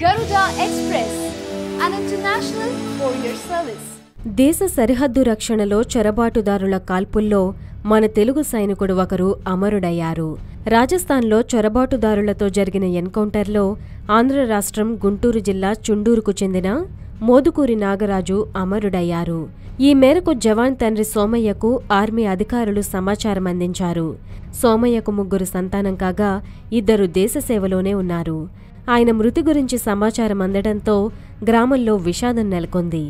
Garuda Express, an international courier service. దేశ సరిహద్దు రక్షణలో చొరబాటుదారుల కాల్పుల్లో మన తెలుగు సైనికుడు ఒకరు అమరుడయ్యారు. రాజస్థాన్లో చొరబాటుదారులతో జరిగిన ఎన్కౌంటర్లో ఆంధ్ర రాష్ట్రం గుంటూరు జిల్లా చుండూరుకు చెందిన మోదుకూరి నాగరాజు అమరుడయ్యారు. ఈ మేరకు జవాన్ తండ్రి సోమయ్యకు ఆర్మీ అధికారులు సమాచారం అందించారు. సోమయ్యకు 3 సంతానం కాగా 2 దేశ సేవలోనే ఉన్నారు. ఆయన మృతి గురించి సమాచారం అందడంతో గ్రామంలో విషాదం నెలకొంది.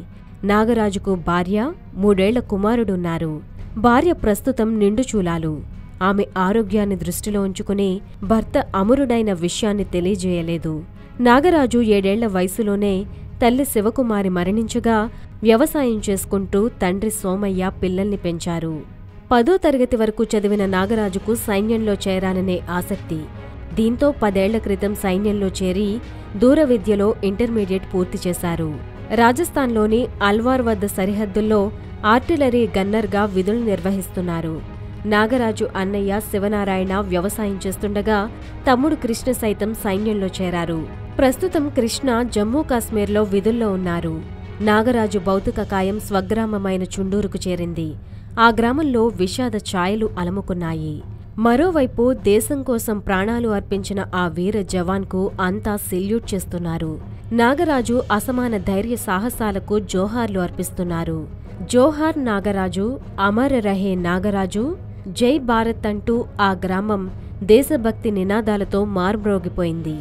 నాగరాజుకు భార్య, 3 ఏళ్ల కుమారుడున్నారు. భార్య ప్రస్తుతం నిండుచూలాలు. ఆమె ఆరోగ్యాన్ని దృష్టిలో ఉంచుకుని భర్త అమరుడైన విషయాన్ని తెలియజేయలేదు. నాగరాజు 7 ఏళ్ల వయసులోనే తల్లి శివకుమారి మరణించగా వ్యవసాయం చేసుకుంటూ తండ్రి సోమయ్య పిల్లల్ని పెంచారు. 10వ తరగతి వరకు చదివిన నాగరాజుకు సైన్యంలో చేరాలనే ఆసక్తి. దీంతో 10 ఏళ్ల క్రితం సైన్యంలో చేరి దూర విద్యలో ఇంటర్మీడియట్ పూర్తి చేశారు. రాజస్థాన్లోని అల్వార్ వద్ద సరిహద్దుల్లో ఆర్టిలరీ గన్నర్గా విధులు నిర్వహిస్తున్నారు. నాగరాజు అన్నయ్య శివనారాయణ వ్యవసాయం చేస్తుండగా తమ్ముడు కృష్ణ సైతం సైన్యంలో చేరారు. ప్రస్తుతం కృష్ణ జమ్మూ కాశ్మీర్లో విధుల్లో ఉన్నారు. నాగరాజు భౌతిక కాయం స్వగ్రామమైన చుండూరుకు చేరింది. ఆ గ్రామంలో విషాద ఛాయలు అలముకున్నాయి. మరోవైపు దేశం కోసం ప్రాణాలు అర్పించిన ఆ వీర జవాన్కు అంతా సెల్యూట్ చేస్తున్నారు. నాగరాజు అసమాన ధైర్య సాహసాలకు జోహార్లు అర్పిస్తున్నారు. జోహార్ నాగరాజు, అమర రహే నాగరాజు, జై భారత్ అంటూ ఆ గ్రామం దేశభక్తి నినాదాలతో మార్మ్రోగిపోయింది.